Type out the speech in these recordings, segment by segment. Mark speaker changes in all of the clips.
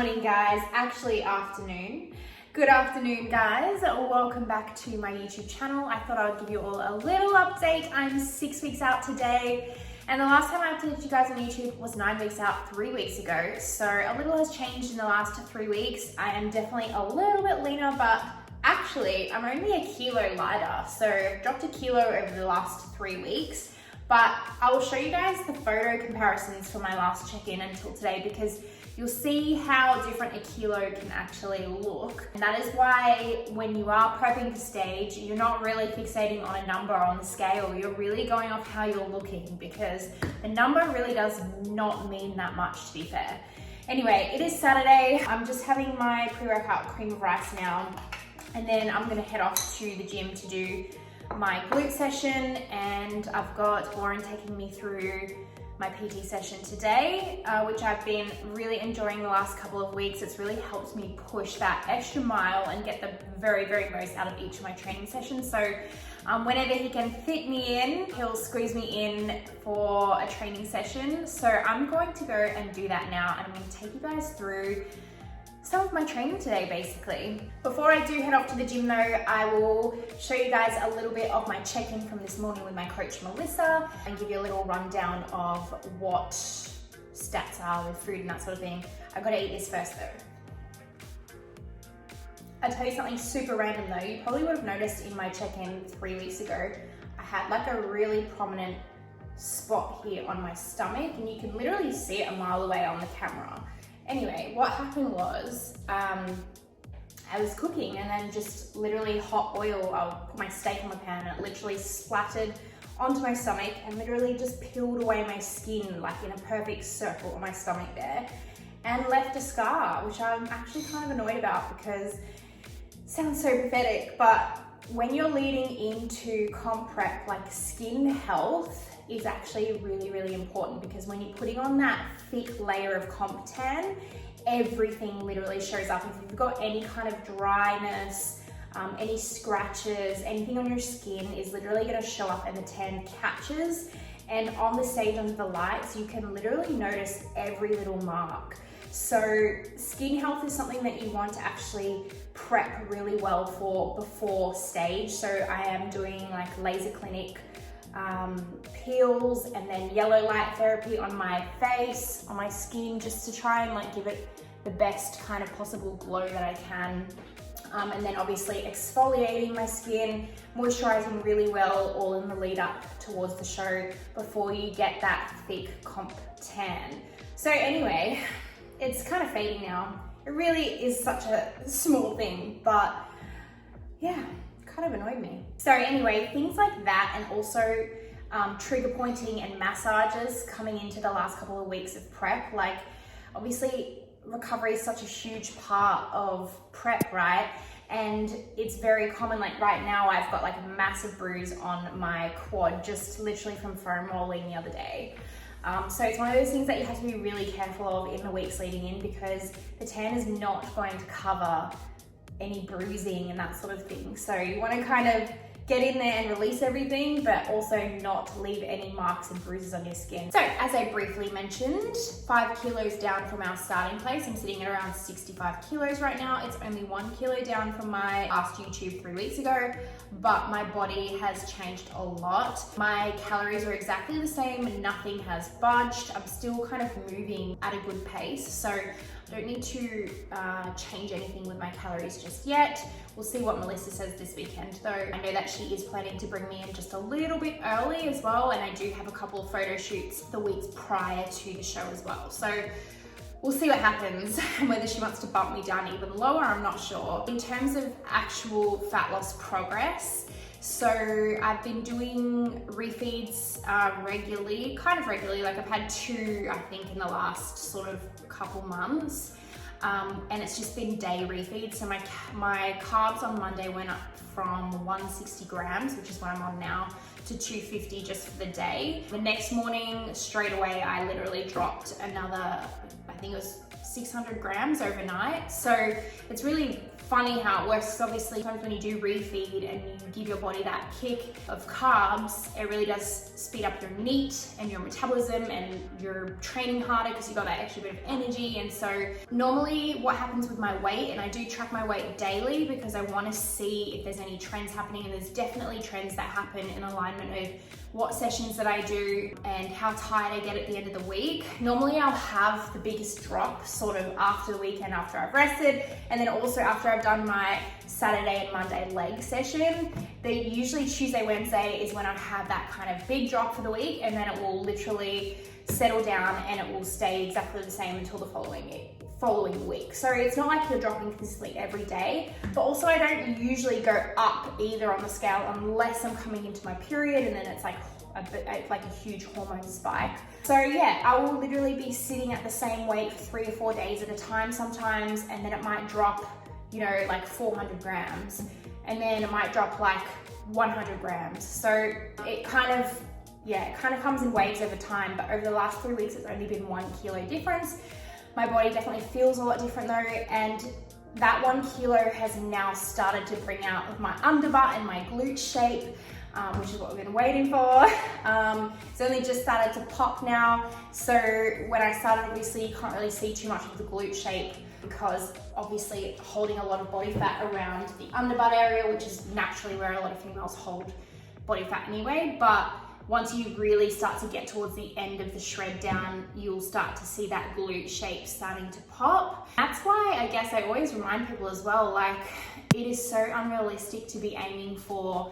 Speaker 1: morning, guys. Actually, afternoon. Good afternoon, guys. Welcome back to my YouTube channel. I thought I would give you all a little update. I'm 6 weeks out today, and the last time I updated you guys on YouTube was 9 weeks out 3 weeks ago. So a little has changed in the last 3 weeks. I am definitely a little bit leaner, but actually I'm only a kilo lighter. So I've dropped a kilo over the last 3 weeks. But I will show you guys the photo comparisons from my last check-in until today, because you'll see how different a kilo can actually look. And that is why when you are prepping for stage, you're not really fixating on a number on the scale. You're really going off how you're looking, because the number really does not mean that much, to be fair. Anyway, it is Saturday. I'm just having my pre-workout cream of rice now, and then I'm gonna head off to the gym to do my glute session, and I've got Warren taking me through my PT session today, which I've been really enjoying the last couple of weeks. It's really helped me push that extra mile and get the very, very most out of each of my training sessions. So whenever he can fit me in, he'll squeeze me in for a training session. So I'm going to go and do that now, and I'm going to take you guys through some of my training today, basically. Before I do head off to the gym though, I will show you guys a little bit of my check-in from this morning with my coach Melissa, and give you a little rundown of what stats are with food and that sort of thing. I've got to eat this first though. I'll tell you something super random though. You probably would have noticed in my check-in 3 weeks ago, I had like a really prominent spot here on my stomach, and you can literally see it a mile away on the camera. Anyway, what happened was I was cooking, and then just literally hot oil, I'll put my steak on the pan, and it literally splattered onto my stomach and literally just peeled away my skin like in a perfect circle on my stomach there, and left a scar, which I'm actually kind of annoyed about because it sounds so pathetic, but when you're leading into comp prep, like skin health is actually really, really important, because when you're putting on that thick layer of comp tan, everything literally shows up. If you've got any kind of dryness, any scratches, anything on your skin is literally going to show up, and the tan catches. And on the stage under the lights, you can literally notice every little mark. So skin health is something that you want to actually prep really well for before stage. So I am doing like laser clinic peels, and then yellow light therapy on my face, on my skin, just to try and like give it the best kind of possible glow that I can. And then obviously exfoliating my skin, moisturizing really well, all in the lead up towards the show before you get that thick comp tan. So anyway, it's kind of fading now. It really is such a small thing, but yeah, kind of annoyed me. So anyway, things like that, and also trigger pointing and massages coming into the last couple of weeks of prep. Like obviously recovery is such a huge part of prep, right? And it's very common, like right now I've got like a massive bruise on my quad, just literally from foam rolling the other day. So it's one of those things that you have to be really careful of in the weeks leading in, because the tan is not going to cover any bruising and that sort of thing. So you want to kind of get in there and release everything, but also not leave any marks and bruises on your skin. So as I briefly mentioned, 5 kilos down from our starting place. I'm sitting at around 65 kilos right now. It's only 1 kilo down from my last YouTube 3 weeks ago, but my body has changed a lot. My calories are exactly the same, nothing has budged. I'm still kind of moving at a good pace, so I don't need to change anything with my calories just yet. We'll see what Melissa says this weekend though. I know that she is planning to bring me in just a little bit early as well, and I do have a couple of photo shoots the weeks prior to the show as well. So we'll see what happens, and whether she wants to bump me down even lower, I'm not sure. In terms of actual fat loss progress, so I've been doing refeeds regularly, kind of regularly. Like I've had 2, I think, in the last sort of couple months. And it's just been day refeeds. So my carbs on Monday went up from 160 grams, which is what I'm on now, to 250 just for the day. The next morning, straight away, I literally dropped another, I think it was 600 grams overnight. So it's really funny how it works, because obviously sometimes when you do refeed and you give your body that kick of carbs, it really does speed up your NEAT and your metabolism, and you're training harder because you got that extra bit of energy. And so normally what happens with my weight, and I do track my weight daily because I want to see if there's any trends happening, and there's definitely trends that happen in alignment with what sessions that I do and how tired I get at the end of the week. Normally I'll have the biggest drop sort of after the weekend, after I've rested, and then also after I've done my Saturday and Monday leg session. Usually Tuesday, Wednesday is when I have that kind of big drop for the week, and then it will literally settle down and it will stay exactly the same until the following week. So it's not like you're dropping consistently every day, but also I don't usually go up either on the scale unless I'm coming into my period, and then it's like a huge hormone spike. So yeah, I will literally be sitting at the same weight for 3 or 4 days at a time sometimes, and then it might drop, you know, like 400 grams, and then it might drop like 100 grams. So it kind of comes in waves over time, but over the last 3 weeks, it's only been 1 kilo difference. My body definitely feels a lot different though, and that 1 kilo has now started to bring out my underbutt and my glute shape, which is what we've been waiting for. It's only just started to pop now. So when I started, obviously you can't really see too much of the glute shape, because obviously holding a lot of body fat around the underbutt area, which is naturally where a lot of females hold body fat anyway. But once you really start to get towards the end of the shred down, you'll start to see that glute shape starting to pop. That's why I guess I always remind people as well, like, it is so unrealistic to be aiming for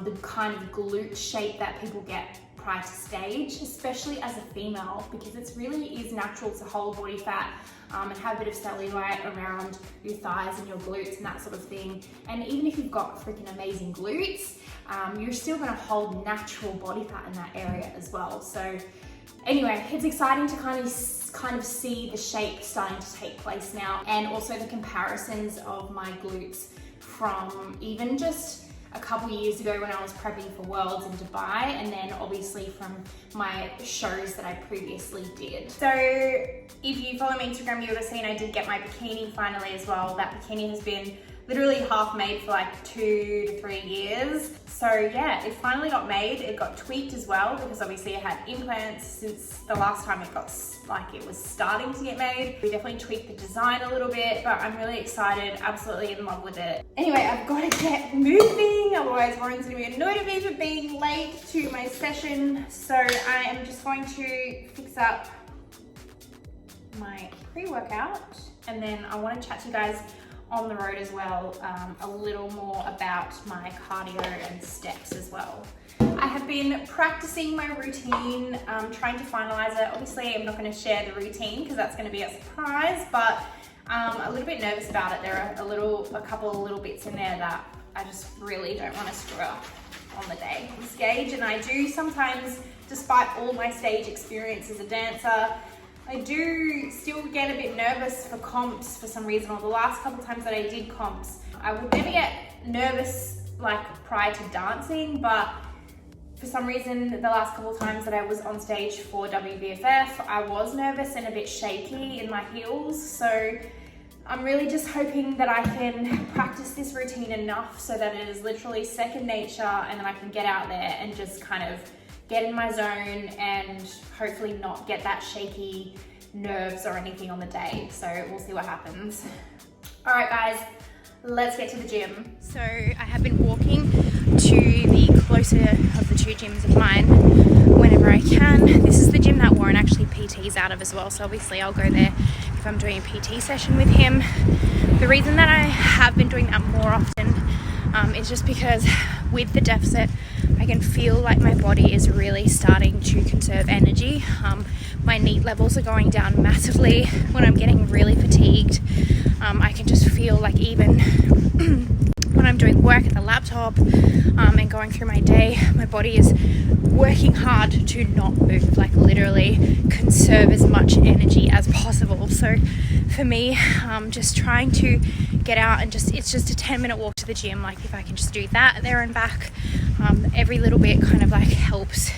Speaker 1: the kind of glute shape that people get prior to stage, especially as a female, because it really is natural to hold body fat and have a bit of cellulite around your thighs and your glutes and that sort of thing. And even if you've got freaking amazing glutes, you're still gonna hold natural body fat in that area as well. So anyway, it's exciting to kind of see the shape starting to take place now, and also the comparisons of my glutes from even just a couple years ago when I was prepping for Worlds in Dubai, and then obviously from my shows that I previously did. So if you follow me on Instagram, you would have seen I did get my bikini finally as well. That bikini has been literally half made for like 2 to 3 years. So yeah, it finally got made. It got tweaked as well, because obviously I had implants since the last time it was starting to get made. We definitely tweaked the design a little bit, but I'm really excited, absolutely in love with it. Anyway, I've got to get moving, otherwise Warren's gonna be annoyed at me for being late to my session. So I am just going to fix up my pre-workout, and then I want to chat to you guys on the road as well, a little more about my cardio and steps as well. I have been practicing my routine, trying to finalize it. Obviously, I'm not going to share the routine because that's going to be a surprise, but a little bit nervous about it. There are a couple of little bits in there that I just really don't want to screw up on the day on stage. And I do sometimes, despite all my stage experience as a dancer, I do still get a bit nervous for comps for some reason, or the last couple times that I did comps. I would never get nervous like prior to dancing, but for some reason the last couple times that I was on stage for Wbff, I was nervous and a bit shaky in my heels. So I'm really just hoping that I can practice this routine enough so that it is literally second nature, and then I can get out there and just kind of get in my zone and hopefully not get that shaky nerves or anything on the day. So we'll see what happens. All right guys, let's get to the gym. So I have been walking to the closer of the 2 gyms of mine whenever I can. This is the gym that Warren actually PTs out of as well, so obviously I'll go there if I'm doing a PT session with him. The reason that I have been doing that more often is just because with the deficit, I can feel like my body is really starting to conserve energy. My NEAT levels are going down massively. When I'm getting really fatigued, I can just feel like even when I'm doing work at the laptop and going through my day, my body is working hard to not move, like literally conserve as much energy as possible. So for me, just trying to get out and it's just a 10-minute walk to the gym. Like if I can just do that there and back, every little bit kind of like helps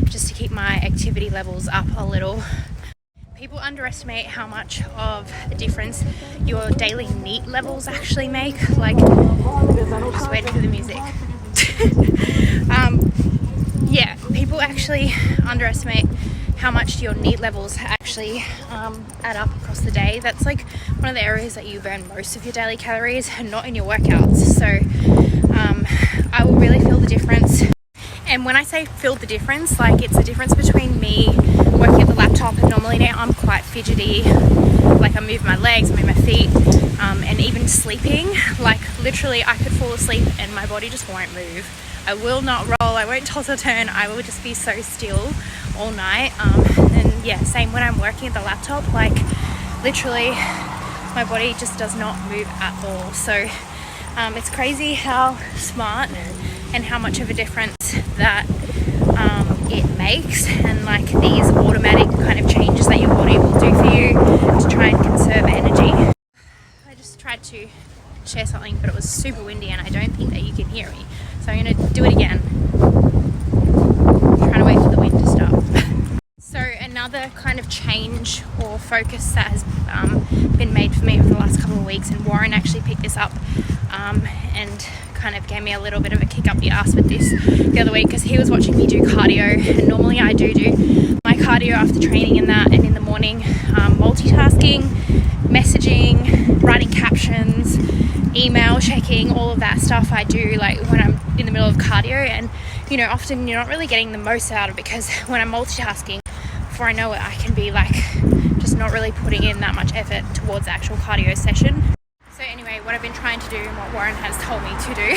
Speaker 1: just to keep my activity levels up a little. People underestimate how much of a difference your daily NEAT levels actually make. Like, just waiting for the music. Yeah, people actually underestimate how much your NEAT levels actually add up across the day. That's like one of the areas that you burn most of your daily calories, and not in your workouts. So I will really feel the difference. And when I say feel the difference, like, it's the difference between me working at the laptop, and normally now I'm quite fidgety, like I move my legs, I move my feet, and even sleeping, like literally I could fall asleep and my body just won't move. I will not roll, I won't toss or turn, I will just be so still all night. And yeah, same when I'm working at the laptop, like literally my body just does not move at all. So it's crazy how smart and how much of a difference that it makes, and like these automatic kind of changes that your body will do for you to try and conserve energy. I just tried to share something, but it was super windy and I don't think that you can hear me, so I'm going to do it again. I'm trying to wait for the wind to stop. So another kind of change or focus that has been made for me over the last couple of weeks, and Warren actually picked this up and kind of gave me a little bit of a kick up the ass with this the other week, because he was watching me do cardio, and normally I do my cardio after training and that, and in the morning multitasking, messaging, writing captions, email checking, all of that stuff I do like when I'm in the middle of cardio. And you know, often you're not really getting the most out of it, because when I'm multitasking, before I know it, I can be like just not really putting in that much effort towards the actual cardio session. So anyway, what I've been trying to do, and what Warren has told me to do,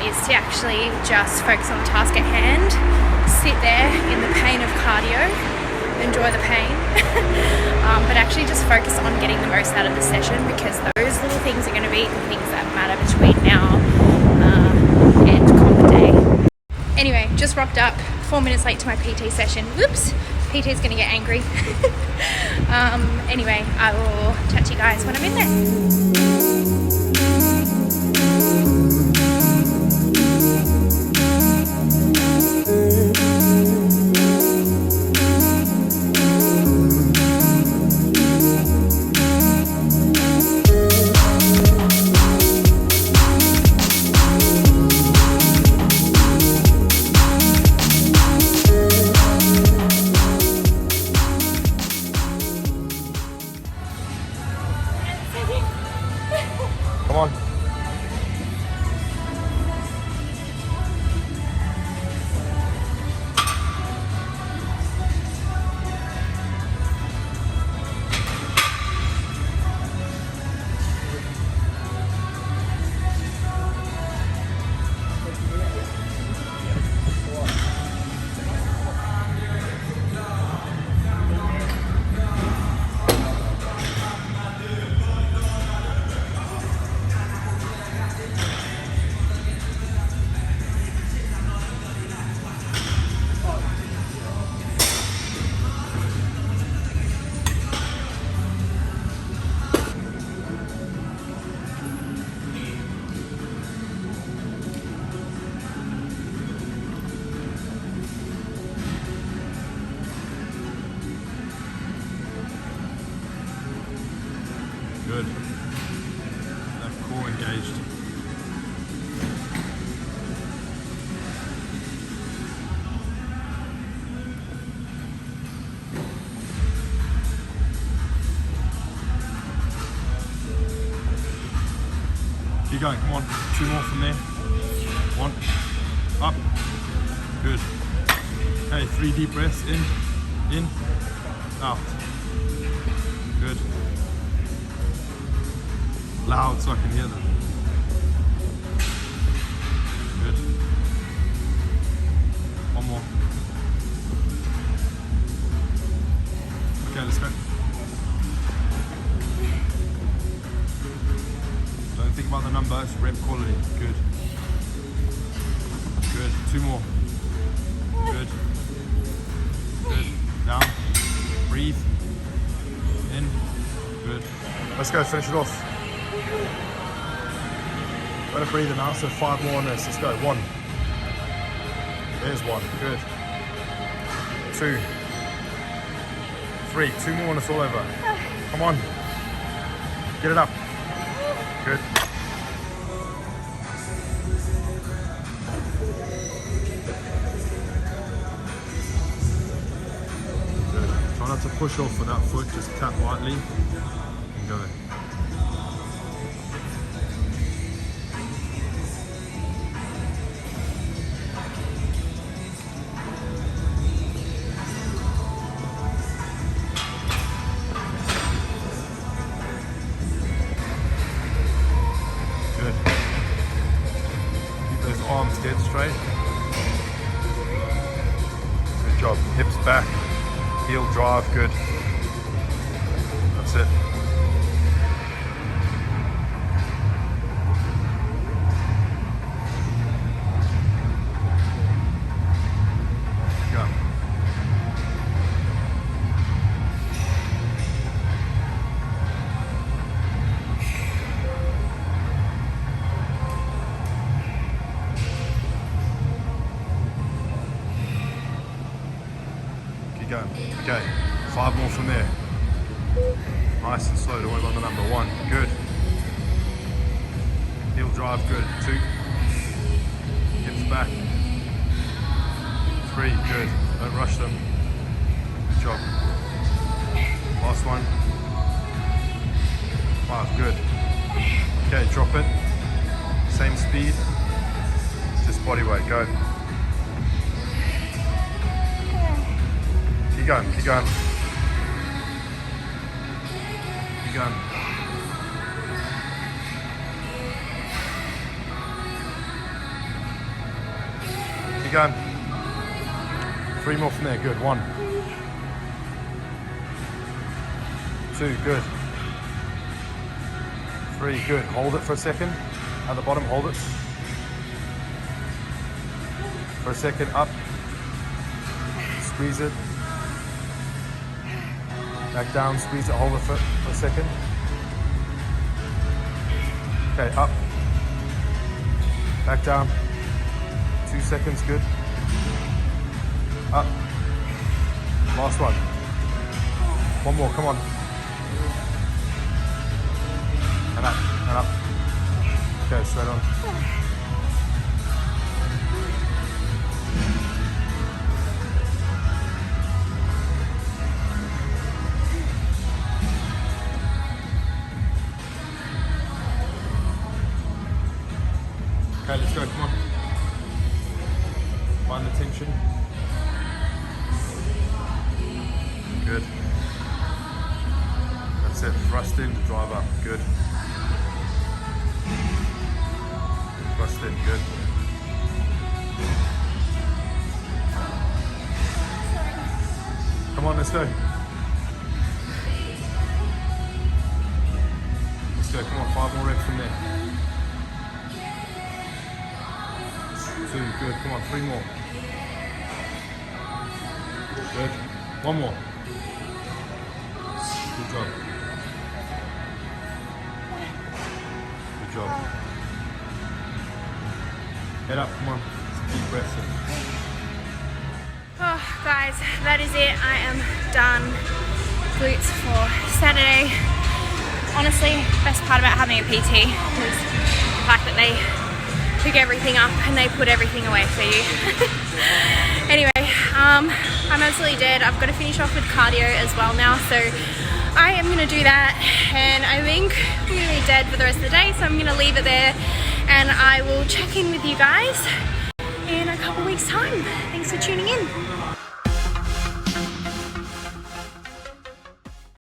Speaker 1: is to actually just focus on the task at hand, sit there in the pain of cardio, enjoy the pain, but actually just focus on getting the most out of the session, because those little things are going to be the things that matter between now and comp day. Anyway, just rocked up 4 minutes late to my PT session. Whoops, PT's going to get angry. Anyway, I will chat to you guys when I'm in there.
Speaker 2: Come on. Good. Left core engaged. Keep going, come on. 2 more from there. 1. Up. Good. Okay, 3 deep breaths. In, out. Good. Loud so I can hear them. Good. 1 more. Okay, let's go. Don't think about the number, it's rep quality. Good. Good. 2 more. Good. Good. Down. Breathe. In. Good. Let's go, finish it off. Let it breathe in now, so 5 more on this. Let's go. 1. There's 1. Good. 2. 3, 2 more and it's all over. Come on. Get it up. Good. Good. Try not to push off with that foot, just tap lightly and go. Arms dead straight. Good job. Hips back. Heel drive. Good. That's it. Go. Going. Okay, 5 more from there. Nice and slow, don't worry about the number. 1, good. Heel drive, good. 2. Hips back. 3, good. Don't rush them. Good job. Last one. 5, good. Okay, drop it. Same speed. Just body weight, go. Keep going, keep going. Keep going. Keep going. 3 more from there, good. 1. 2, good. 3, good. Hold it for a second. At the bottom, hold it. For a second, up. Squeeze it. Back down, squeeze it, hold it for a second. Okay, up. Back down. 2 seconds, good. Up. Last one. 1 more, come on. And up, and up. Okay, straight on. Okay, let's go, come on. Find the tension. Good. That's it, thrust in to drive up, good. Thrust in, good. Come on, let's go. Let's go, come on, 5 more reps from there. 2, good, come on, 3 more. Good, 1 more. Good job. Good job. Head up, come on, deep breaths in.
Speaker 1: Oh, guys, that is it. I am done. Glutes for Saturday. Honestly, best part about having a PT was the fact that they pick everything up and they put everything away for you. Anyway, I'm absolutely dead. I've got to finish off with cardio as well now, so I am going to do that, and I think I'm going to be dead for the rest of the day, so I'm going to leave it there, and I will check in with you guys in a couple weeks time. Thanks for tuning in.